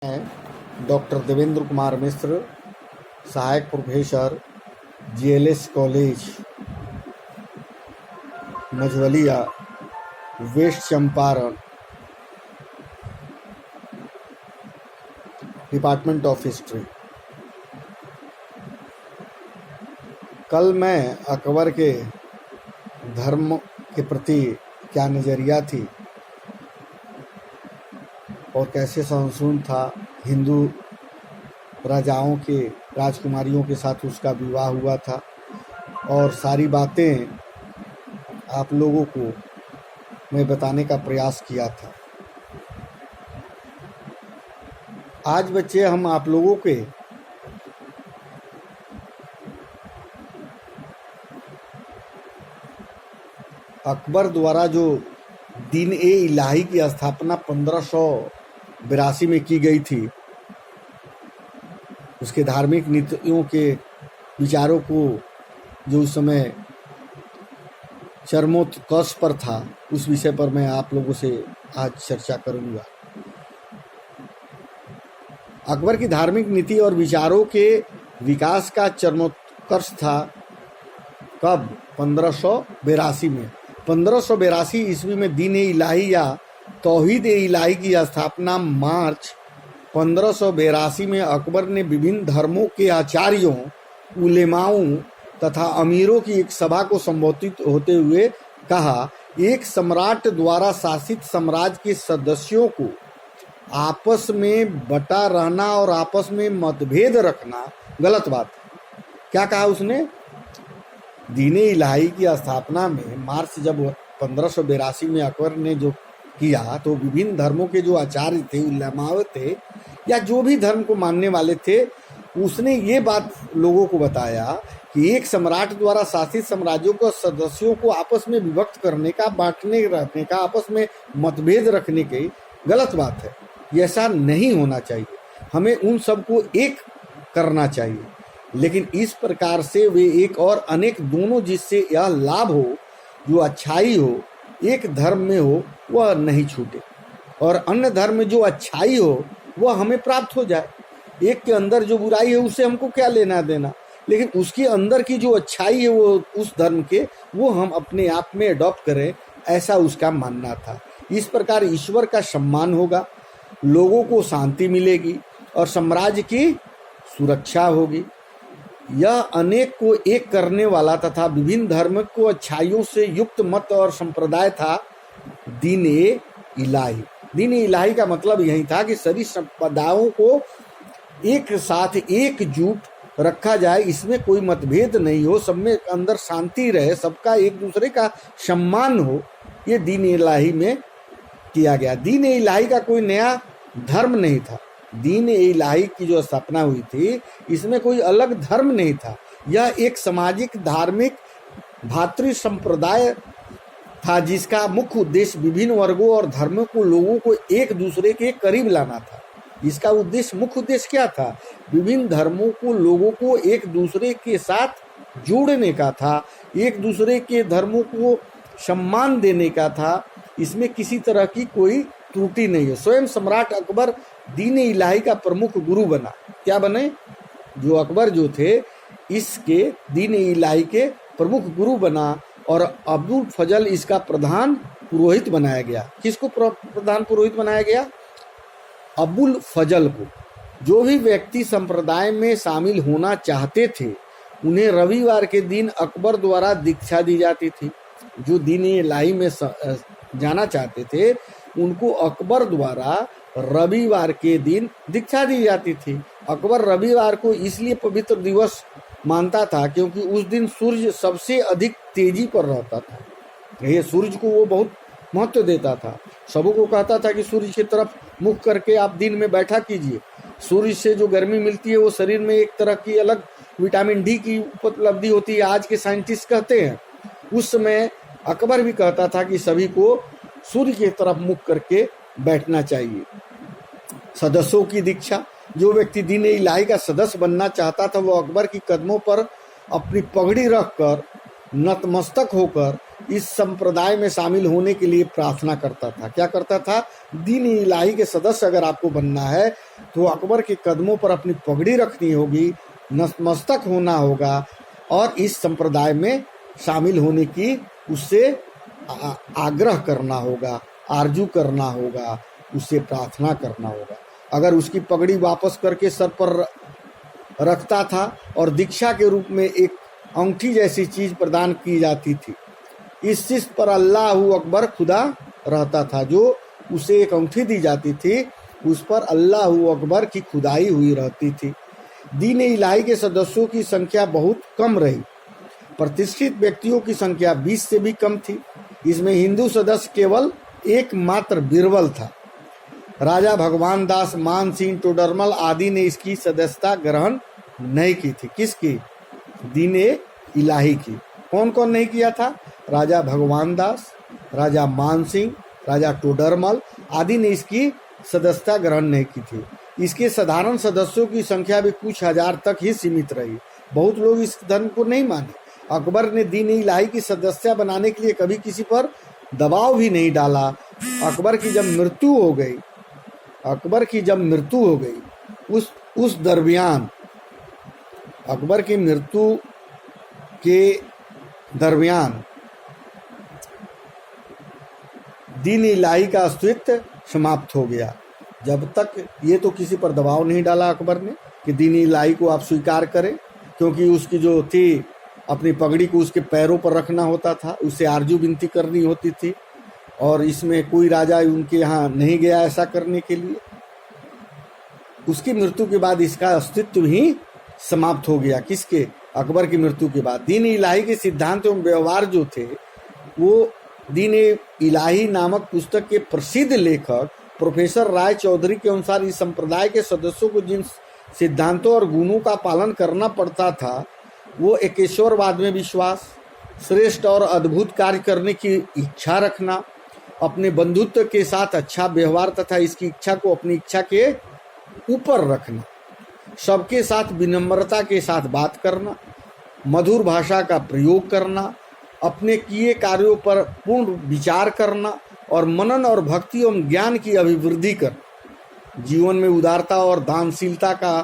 मैं डॉक्टर देवेंद्र कुमार मिश्र, सहायक professor, GLS college Majhaulia, west Champaran, department of history. कल मैं अकबर के धर्म के प्रति क्या नज़रिया थी और कैसे सहिष्णु था, हिंदू राजाओं के राजकुमारियों के साथ उसका विवाह हुआ था, और सारी बातें आप लोगों को मैं बताने का प्रयास किया था। आज बच्चे हम आप लोगों के अकबर द्वारा जो दीन ए इलाही की स्थापना 1582 में की गई थी, उसके धार्मिक नीतियों के विचारों को जो उस समय चरमोत्कर्ष पर था, उस विषय पर मैं आप लोगों से आज चर्चा करूंगा। अकबर की धार्मिक नीति और विचारों के विकास का चरमोत्कर्ष था कब? 1582 में। 1582 ईस्वी में दीन ए इलाही या तौहीद ए इलाही की स्थापना मार्च 1582 में अकबर ने विभिन्न धर्मों के आचार्यों, उलेमाओं तथा अमीरों की एक सभा को संबोधित होते हुए कहा, एक सम्राट द्वारा शासित साम्राज्य के सदस्यों को आपस में बटा रहना और आपस में मतभेद रखना गलत बात है। क्या कहा उसने? दीन ए इलाही की स्थापना में मार्च जब 1582 में अकबर ने जो किया, तो विभिन्न धर्मों के जो आचार्य थे, उलेमाए थे, या जो भी धर्म को मानने वाले थे, उसने ये बात लोगों को बताया कि एक सम्राट द्वारा शासित साम्राज्यों को सदस्यों को आपस में विभक्त करने का, बांटने रखने का, आपस में मतभेद रखने की गलत बात है। ये ऐसा नहीं होना चाहिए। हमें उन सबको एक करना चाहिए, लेकिन इस प्रकार से वे एक और अनेक दोनों, जिससे यह लाभ हो, जो अच्छाई हो एक धर्म में हो, वह नहीं छूटे, और अन्य धर्म में जो अच्छाई हो वह हमें प्राप्त हो जाए। एक के अंदर जो बुराई है उससे हमको क्या लेना देना, लेकिन उसके अंदर की जो अच्छाई है वो उस धर्म के, वो हम अपने आप में अडॉप्ट करें, ऐसा उसका मानना था। इस प्रकार ईश्वर का सम्मान होगा, लोगों को शांति मिलेगी और साम्राज्य की सुरक्षा होगी। यह अनेक को एक करने वाला तथा विभिन्न धर्म को अच्छाइयों से युक्त मत और संप्रदाय था दीन ए इलाही। दीन ए इलाही का मतलब यही था कि सभी संप्रदायों को एक साथ एकजुट रखा जाए, इसमें कोई मतभेद नहीं हो, सब में अंदर शांति रहे, सबका एक दूसरे का सम्मान हो। ये दीन ए इलाही में किया गया। दीन ए इलाही का कोई नया धर्म नहीं था। दीन ए इलाही की जो स्थापना हुई थी, इसमें कोई अलग धर्म नहीं था। यह एक सामाजिक धार्मिक भातृ संप्रदाय था, जिसका मुख्य उद्देश्य विभिन्न वर्गों और धर्मों को, लोगों को एक दूसरे के करीब लाना था। इसका उद्देश्य, मुख्य उद्देश्य क्या था? विभिन्न धर्मों को, लोगों को एक दूसरे के साथ जोड़ने का था, एक दूसरे के धर्मों को सम्मान देने का था। इसमें किसी तरह की कोई त्रुटि नहीं है। स्वयं सम्राट अकबर दीन ए इलाही का प्रमुख गुरु बना। क्या बने? जो अकबर जो थे, इसके दीन ए इलाही के प्रमुख गुरु बना, और अब्दुल फजल इसका प्रधान पुरोहित बनाया गया। किसको प्रधान पुरोहित बनाया गया? अबुल फजल को। जो भी व्यक्ति संप्रदाय में शामिल होना चाहते थे, उन्हें रविवार के दिन अकबर द्वारा दीक्षा दी जाती थी। जो दीन ए इलाही में जाना चाहते थे, उनको अकबर द्वारा रविवार के दिन दीक्षा दी जाती थी। अकबर रविवार को इसलिए पवित्र दिवस मानता था क्योंकि उस दिन सूर्य सबसे अधिक तेजी पर रहता था। ये सूर्य को वो बहुत महत्व देता था। सबों को कहता था कि सूर्य की तरफ मुख करके आप दिन में बैठा कीजिए। सूर्य से जो गर्मी मिलती है, वो शरीर में एक तरह की अलग विटामिन डी की उपलब्धि होती है, आज के साइंटिस्ट कहते हैं। उस समय अकबर भी कहता था कि सभी को सूर्य की तरफ मुख करके बैठना चाहिए। सदस्यों की दीक्षा। जो व्यक्ति दीन ए इलाही का सदस्य बनना चाहता था, वो अकबर की कदमों पर अपनी पगड़ी रखकर, नतमस्तक होकर इस संप्रदाय में शामिल होने के लिए प्रार्थना करता था। क्या करता था? दीन इलाही के सदस्य अगर आपको बनना है तो अकबर के कदमों पर अपनी पगड़ी रखनी होगी, नतमस्तक होना होगा और इस संप्रदाय में शामिल होने की उससे आग्रह करना होगा, आरजू करना होगा, उससे प्रार्थना करना होगा। अगर उसकी पगड़ी वापस करके सर पर रखता था और दीक्षा के रूप में एक अंगूठी जैसी चीज प्रदान की जाती थी, इस चीज पर अल्लाह अकबर खुदा रहता था। जो उसे एक अंगूठी दी जाती थी उस पर अल्लाह अकबर की खुदाई हुई रहती थी। दीन इलाही के सदस्यों की संख्या बहुत कम रही। प्रतिष्ठित व्यक्तियों की संख्या 20 से भी कम थी। इसमें हिंदू सदस्य केवल एकमात्र बिरबल था। राजा भगवान दास, मान सिंह, टोडरमल आदि ने इसकी सदस्यता ग्रहण नहीं की थी। किसकी? दीन इलाही की। कौन कौन नहीं किया था? राजा भगवान दास, राजा मान सिंह, राजा टोडरमल आदि ने इसकी सदस्यता ग्रहण नहीं की थी। इसके साधारण सदस्यों की संख्या भी कुछ हजार तक ही सीमित रही। बहुत लोग इस धर्म को नहीं माने। अकबर ने दीन इलाही की सदस्यता बनाने के लिए कभी किसी पर दबाव भी नहीं डाला। अकबर की जब मृत्यु हो गई उस दरमियान अकबर की मृत्यु के दरमियान दीन इलाही का अस्तित्व समाप्त हो गया। जब तक ये तो किसी पर दबाव नहीं डाला अकबर ने कि दीन इलाही को आप स्वीकार करें, क्योंकि उसकी जो थी अपनी पगड़ी को उसके पैरों पर रखना होता था, उससे आरजू विनती करनी होती थी और इसमें कोई राजा उनके यहाँ नहीं गया ऐसा करने के लिए। उसकी मृत्यु के बाद इसका अस्तित्व ही समाप्त हो गया। किसके? अकबर की मृत्यु के बाद। दीन इलाही के सिद्धांत एवं व्यवहार जो थे वो दीन इलाही नामक पुस्तक के प्रसिद्ध लेखक प्रोफेसर राय चौधरी के अनुसार इस संप्रदाय के सदस्यों को जिन सिद्धांतों और गुणों का पालन करना पड़ता था वो एकेश्वरवाद में विश्वास, श्रेष्ठ और अद्भुत कार्य करने की इच्छा रखना, अपने बंधुत्व के साथ अच्छा व्यवहार तथा इसकी इच्छा को अपनी इच्छा के ऊपर रखना, सबके साथ विनम्रता के साथ बात करना, मधुर भाषा का प्रयोग करना, अपने किए कार्यों पर पूर्ण विचार करना और मनन और भक्ति एवं ज्ञान की अभिवृद्धि करना, जीवन में उदारता और दानशीलता का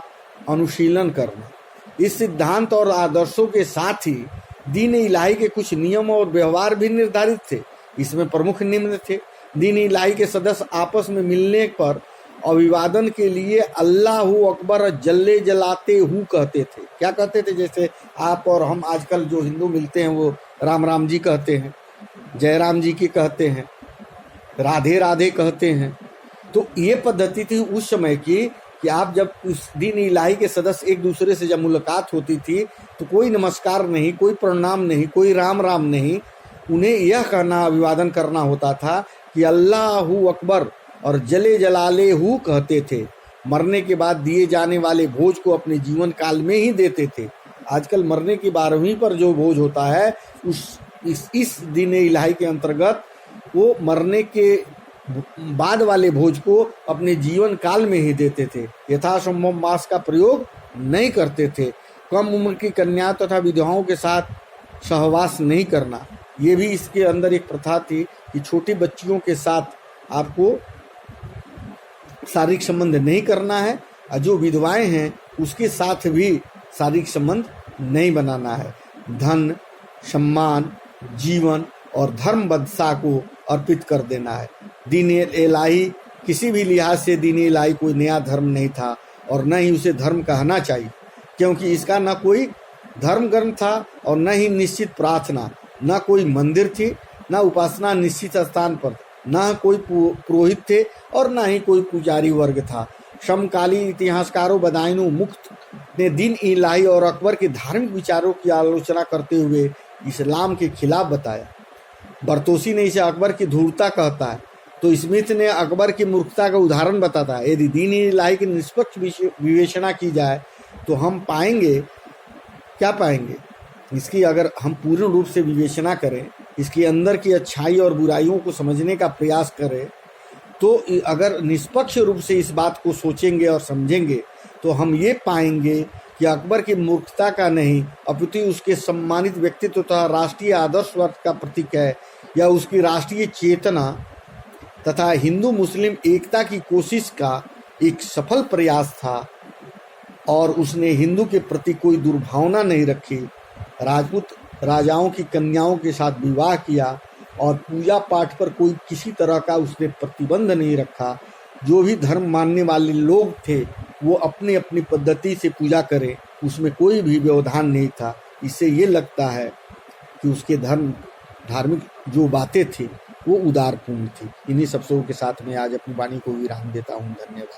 अनुशीलन करना। इस सिद्धांत और आदर्शों के साथ ही दीन इलाही के कुछ नियम और व्यवहार भी निर्धारित थे। इसमें प्रमुख निम्न थे। दीन इलाही के सदस्य आपस में मिलने पर अभिवादन के लिए अल्लाह अकबर जल्ले जलाते हूँ कहते थे। क्या कहते थे? जैसे आप और हम आजकल जो हिंदू मिलते हैं वो राम राम जी कहते हैं, जय राम जी की कहते हैं, राधे राधे कहते हैं। तो ये पद्धति थी उस समय की कि आप जब उस दीन इलाही के सदस्य एक दूसरे से जब मुलाकात होती थी तो कोई नमस्कार नहीं, कोई प्रणाम नहीं, कोई राम राम नहीं, उन्हें यह कहना, अभिवादन करना होता था कि अल्लाह अकबर और जले जलाले हु कहते थे। मरने के बाद दिए जाने वाले भोज को अपने जीवन काल में ही देते थे। आजकल मरने की 12वीं पर जो भोज होता है इस दीन इलाही के अंतर्गत वो मरने के बाद वाले भोज को अपने जीवन काल में ही देते थे। यथासंभव मांस का प्रयोग नहीं करते थे। कम उम्र की कन्या तथा विधवाओं के साथ सहवास नहीं करना, ये भी इसके अंदर एक प्रथा थी कि छोटी बच्चियों के साथ आपको शारीरिक संबंध नहीं करना है और जो विधवाएं हैं उसके साथ भी शारीरिक संबंध नहीं बनाना है। धन, सम्मान, जीवन और धर्म बदशा को अर्पित कर देना है। दीन इलाही किसी भी लिहाज से दीन इलाही कोई नया धर्म नहीं था और न ही उसे धर्म कहना चाहिए, क्योंकि इसका न कोई धर्म ग्रंथ था और न ही निश्चित प्रार्थना, न कोई मंदिर थी, न उपासना निश्चित स्थान पर, न कोई पुरोहित थे और न ही कोई पुजारी वर्ग था। समकालीन इतिहासकारों बदायूं मुफ्त ने दीन इलाही और अकबर के धार्मिक विचारों की आलोचना करते हुए इस्लाम के खिलाफ बताया। बर्तोसी ने इसे अकबर की धूर्तता कहता है, तो स्मिथ ने अकबर की मूर्खता का उदाहरण बताता है। यदि दीन इलाही की निष्पक्ष विवेचना की जाए तो हम पाएंगे, क्या पाएंगे? इसकी अगर हम पूर्ण रूप से विवेचना करें, इसके अंदर की अच्छाई और बुराइयों को समझने का प्रयास करें, तो अगर निष्पक्ष रूप से इस बात को सोचेंगे और समझेंगे तो हम ये पाएंगे कि अकबर की मूर्खता का नहीं अपितु उसके सम्मानित व्यक्तित्व तथा राष्ट्रीय आदर्शवाद का प्रतीक है, या उसकी राष्ट्रीय चेतना तथा हिंदू मुस्लिम एकता की कोशिश का एक सफल प्रयास था और उसने हिंदू के प्रति कोई दुर्भावना नहीं रखी। राजपूत राजाओं की कन्याओं के साथ विवाह किया और पूजा पाठ पर कोई किसी तरह का उसने प्रतिबंध नहीं रखा। जो भी धर्म मानने वाले लोग थे वो अपनी अपनी पद्धति से पूजा करें, उसमें कोई भी व्यवधान नहीं था। इससे ये लगता है कि उसके धार्मिक जो बातें थी वो उदारपूर्ण थी। इन्हीं शब्दों के साथ मैं आज अपनी वाणी को विराम देता हूँ। धन्यवाद।